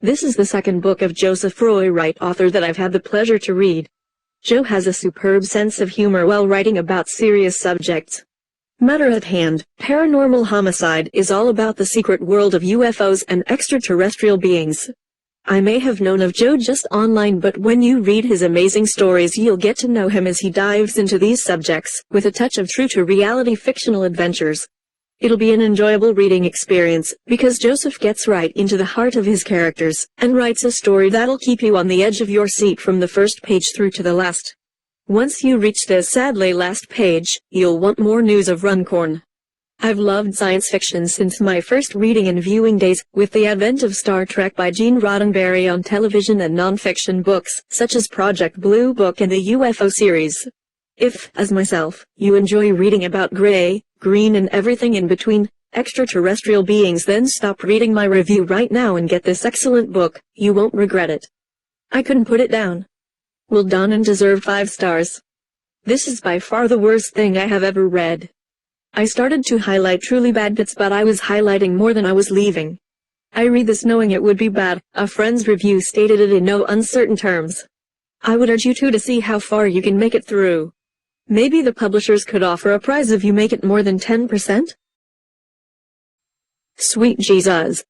This is the second book of Joseph Roy Wright, author, that I've had the pleasure to read. Joe has a superb sense of humor while writing about serious subjects. Matter at hand, Paranormal Homicide is all about the secret world of UFOs and extraterrestrial beings. I may have known of Joe just online, but when you read his amazing stories you'll get to know him as he dives into these subjects, with a touch of true-to-reality fictional adventures. It'll be an enjoyable reading experience, because Joseph gets right into the heart of his characters, and writes a story that'll keep you on the edge of your seat from the first page through to the last. Once you reach the sadly last page, you'll want more news of Runcorn. I've loved science fiction since my first reading and viewing days, with the advent of Star Trek by Gene Roddenberry on television and non-fiction books, such as Project Blue Book and the UFO series. If, as myself, you enjoy reading about gray, green and everything in between, extraterrestrial beings, then stop reading my review right now and get this excellent book. You won't regret it. I couldn't put it down. Well done and deserved 5 stars. This is by far the worst thing I have ever read. I started to highlight truly bad bits, but I was highlighting more than I was leaving. I read this knowing it would be bad. A friend's review stated it in no uncertain terms. I would urge you to see how far you can make it through. Maybe the publishers could offer a prize if you make it more than 10%? Sweet Jesus.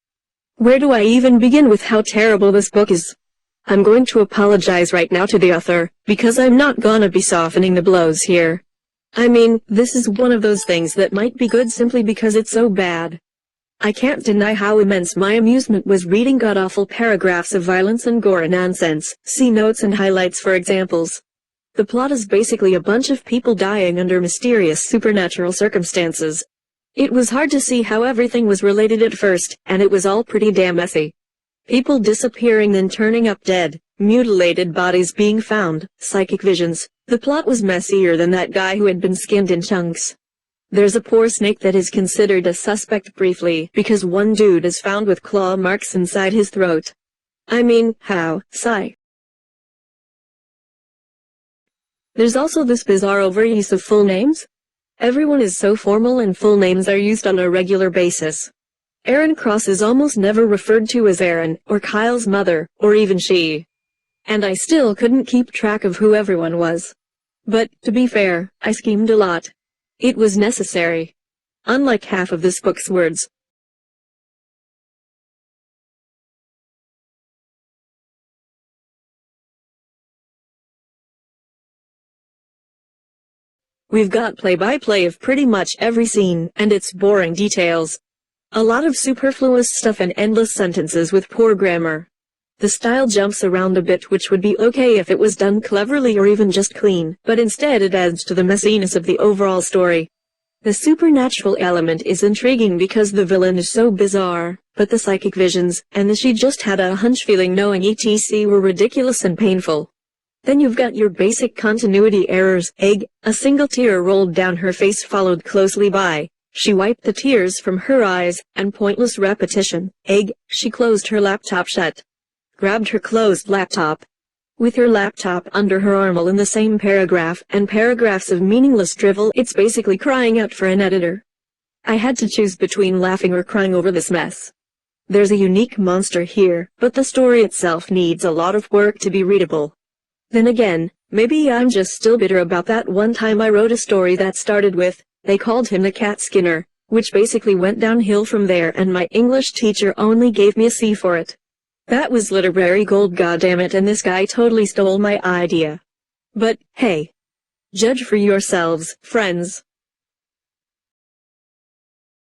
Where do I even begin with how terrible this book is? I'm going to apologize right now to the author, because I'm not gonna be softening the blows here. I mean, this is one of those things that might be good simply because it's so bad. I can't deny how immense my amusement was reading god-awful paragraphs of violence and gore and nonsense. See notes and highlights for examples. The plot is basically a bunch of people dying under mysterious supernatural circumstances. It was hard to see how everything was related at first, and it was all pretty damn messy. People disappearing then turning up dead, mutilated bodies being found, psychic visions. The plot was messier than that guy who had been skinned in chunks. There's a poor snake that is considered a suspect briefly, because one dude is found with claw marks inside his throat. I mean, how, sigh. There's also this bizarre overuse of full names. Everyone is so formal and full names are used on a regular basis. Aaron Cross is almost never referred to as Aaron, or Kyle's mother, or even she. And I still couldn't keep track of who everyone was. But, to be fair, I schemed a lot. It was necessary. Unlike half of this book's words. We've got play-by-play of pretty much every scene, and its boring details. A lot of superfluous stuff and endless sentences with poor grammar. The style jumps around a bit, which would be okay if it was done cleverly or even just clean, but instead it adds to the messiness of the overall story. The supernatural element is intriguing because the villain is so bizarre, but the psychic visions, and the she just had a hunch feeling knowing etc. were ridiculous and painful. Then you've got your basic continuity errors. A single tear rolled down her face followed closely by, she wiped the tears from her eyes, and pointless repetition. She closed her laptop shut. Grabbed her closed laptop. With her laptop under her arm all in the same paragraph, and paragraphs of meaningless drivel. It's basically crying out for an editor. I had to choose between laughing or crying over this mess. There's a unique monster here, but the story itself needs a lot of work to be readable. Then again, maybe I'm just still bitter about that one time I wrote a story that started with, "They called him the cat Skinner," which basically went downhill from there, and my English teacher only gave me a C for it. That was literary gold, goddammit, and this guy totally stole my idea. But, hey. Judge for yourselves, friends.